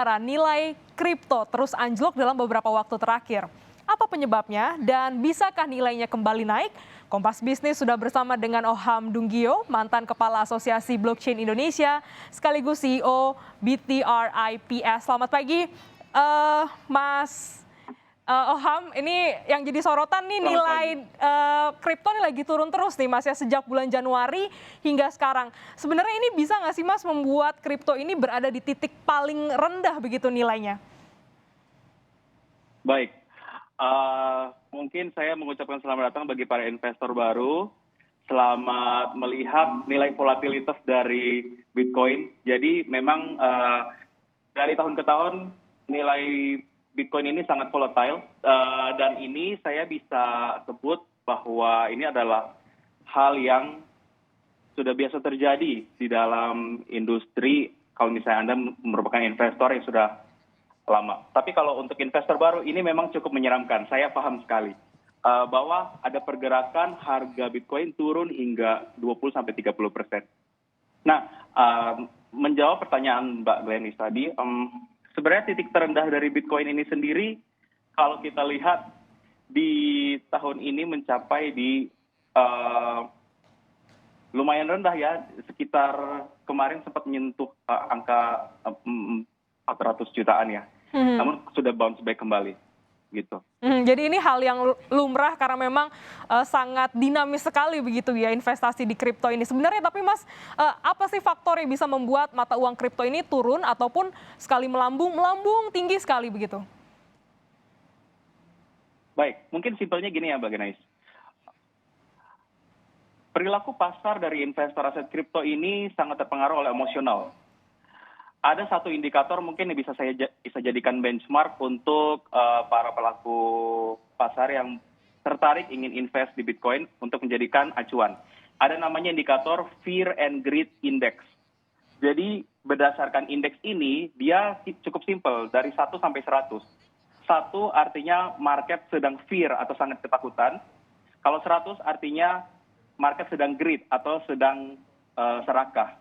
Nilai kripto terus anjlok dalam beberapa waktu terakhir. Apa penyebabnya dan bisakah nilainya kembali naik? Kompas Bisnis sudah bersama dengan Oham Dunggio, mantan Kepala Asosiasi Blockchain Indonesia, sekaligus CEO BTRIPS. Selamat pagi, Mas Oham. Ini yang jadi sorotan nih, nilai kripto ini lagi turun terus nih Mas ya, sejak bulan Januari hingga sekarang. Sebenarnya ini bisa nggak sih Mas membuat kripto ini berada di titik paling rendah begitu nilainya? Baik, mungkin saya mengucapkan selamat datang bagi para investor baru. Selamat melihat nilai volatilitas dari Bitcoin. Jadi memang dari tahun ke tahun nilai Bitcoin ini sangat volatile, dan ini saya bisa sebut bahwa ini adalah hal yang sudah biasa terjadi di dalam industri kalau misalnya Anda merupakan investor yang sudah lama. Tapi kalau untuk investor baru ini memang cukup menyeramkan. Saya paham sekali bahwa ada pergerakan harga Bitcoin turun hingga 20-30%. Nah, menjawab pertanyaan Mbak Glenis tadi, sebenarnya titik terendah dari Bitcoin ini sendiri, kalau kita lihat di tahun ini mencapai di lumayan rendah ya, sekitar kemarin sempat menyentuh angka 400 jutaan ya. Namun sudah bounce back kembali gitu. Jadi ini hal yang lumrah karena memang sangat dinamis sekali begitu ya investasi di kripto ini. Sebenarnya tapi Mas, apa sih faktor yang bisa membuat mata uang kripto ini turun ataupun sekali melambung tinggi sekali begitu? Baik, mungkin simpelnya gini ya Mbak Genais. Perilaku pasar dari investor aset kripto ini sangat terpengaruh oleh emosional. Ada satu indikator mungkin yang bisa saya jadikan benchmark untuk para pelaku pasar yang tertarik ingin invest di Bitcoin untuk menjadikan acuan. Ada namanya indikator Fear and Greed Index. Jadi berdasarkan indeks ini dia cukup simpel dari 1 sampai 100. 1 artinya market sedang fear atau sangat ketakutan. Kalau 100 artinya market sedang greed atau sedang serakah.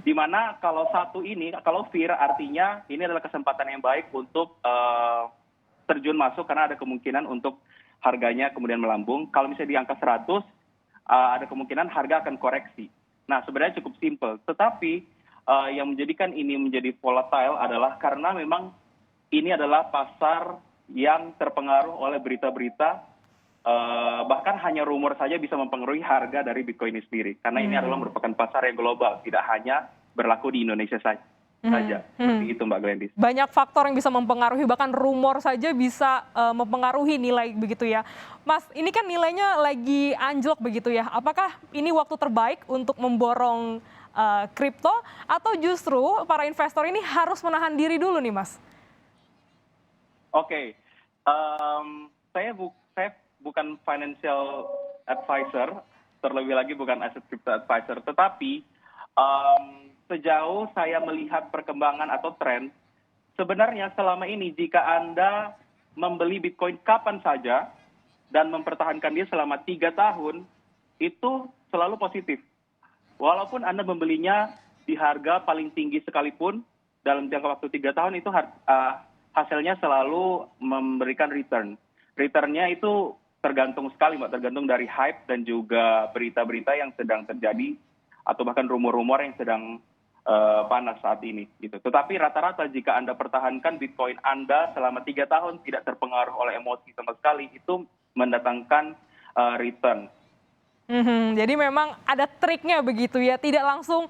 Di mana kalau 1 ini, kalau fear artinya ini adalah kesempatan yang baik untuk terjun masuk karena ada kemungkinan untuk harganya kemudian melambung. Kalau misalnya di angka 100, ada kemungkinan harga akan koreksi. Nah, sebenarnya cukup simple. Tetapi yang menjadikan ini menjadi volatile adalah karena memang ini adalah pasar yang terpengaruh oleh berita-berita, bahkan hanya rumor saja bisa mempengaruhi harga dari Bitcoin ini sendiri. Karena ini adalah merupakan pasar yang global, tidak hanya berlaku di Indonesia saja. Seperti itu Mbak Glenis. Banyak faktor yang bisa mempengaruhi, bahkan rumor saja bisa mempengaruhi nilai begitu ya. Mas, ini kan nilainya lagi anjlok begitu ya. Apakah ini waktu terbaik untuk memborong kripto atau justru para investor ini harus menahan diri dulu nih Mas? Oke, saya bukan financial advisor, terlebih lagi bukan aset crypto advisor, tetapi sejauh saya melihat perkembangan atau tren, sebenarnya selama ini jika Anda membeli Bitcoin kapan saja dan mempertahankan dia selama 3 tahun, itu selalu positif. Walaupun Anda membelinya di harga paling tinggi sekalipun, dalam jangka waktu 3 tahun itu hasilnya selalu memberikan return. Returnnya itu tergantung sekali Mbak, tergantung dari hype dan juga berita-berita yang sedang terjadi atau bahkan rumor-rumor yang sedang panas saat ini gitu. Tetapi rata-rata jika Anda pertahankan Bitcoin Anda selama 3 tahun tidak terpengaruh oleh emosi sama sekali, itu mendatangkan return. Jadi memang ada triknya begitu ya, tidak langsung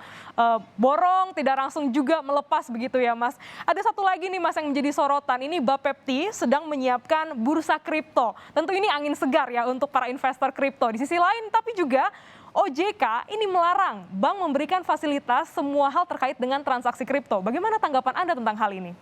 borong, tidak langsung juga melepas begitu ya Mas. Ada satu lagi nih Mas yang menjadi sorotan, ini Bapepti sedang menyiapkan bursa kripto. Tentu ini angin segar ya untuk para investor kripto. Di sisi lain tapi juga OJK ini melarang bank memberikan fasilitas semua hal terkait dengan transaksi kripto. Bagaimana tanggapan Anda tentang hal ini?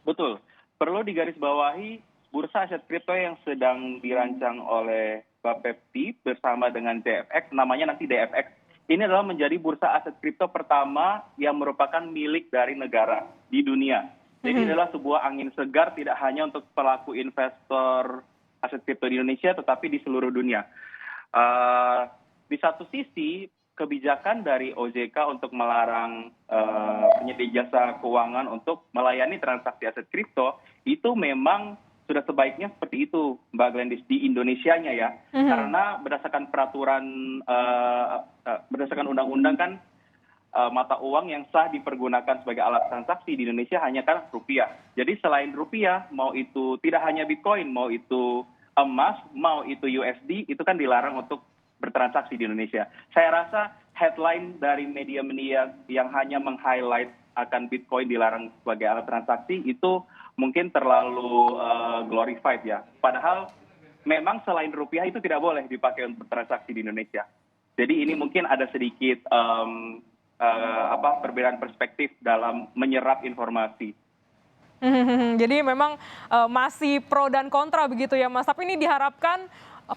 Betul, perlu digarisbawahi bursa aset kripto yang sedang dirancang oleh Bapepti bersama dengan DFX, namanya nanti DFX. Ini adalah menjadi bursa aset kripto pertama yang merupakan milik dari negara di dunia. Jadi ini adalah sebuah angin segar tidak hanya untuk pelaku investor aset kripto di Indonesia, tetapi di seluruh dunia. Di satu sisi, kebijakan dari OJK untuk melarang penyedia jasa keuangan untuk melayani transaksi aset kripto itu memang sudah sebaiknya seperti itu, Mbak Glendis, di Indonesianya ya. Karena berdasarkan peraturan, berdasarkan undang-undang kan mata uang yang sah dipergunakan sebagai alat transaksi di Indonesia hanya kan rupiah. Jadi selain rupiah, mau itu tidak hanya Bitcoin, mau itu emas, mau itu USD, itu kan dilarang untuk bertransaksi di Indonesia. Saya rasa headline dari media-media yang hanya meng-highlight akan Bitcoin dilarang sebagai alat transaksi itu mungkin terlalu glorified ya. Padahal memang selain rupiah itu tidak boleh dipakai untuk bertransaksi di Indonesia. Jadi ini mungkin ada sedikit perbedaan perspektif dalam menyerap informasi. Jadi memang masih pro dan kontra begitu ya Mas. Tapi ini diharapkan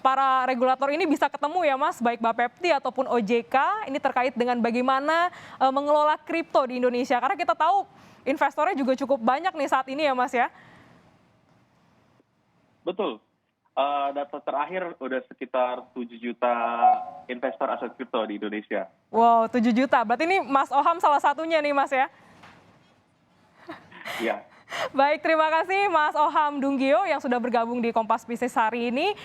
para regulator ini bisa ketemu ya Mas, baik Bapepti ataupun OJK, ini terkait dengan bagaimana mengelola kripto di Indonesia. Karena kita tahu investornya juga cukup banyak nih saat ini ya Mas ya. Betul. Data terakhir udah sekitar 7 juta investor aset kripto di Indonesia. Wow, 7 juta. Berarti ini Mas Oham salah satunya nih Mas ya. Ya. Baik, terima kasih Mas Oham Dunggio yang sudah bergabung di Kompas Bisnis hari ini.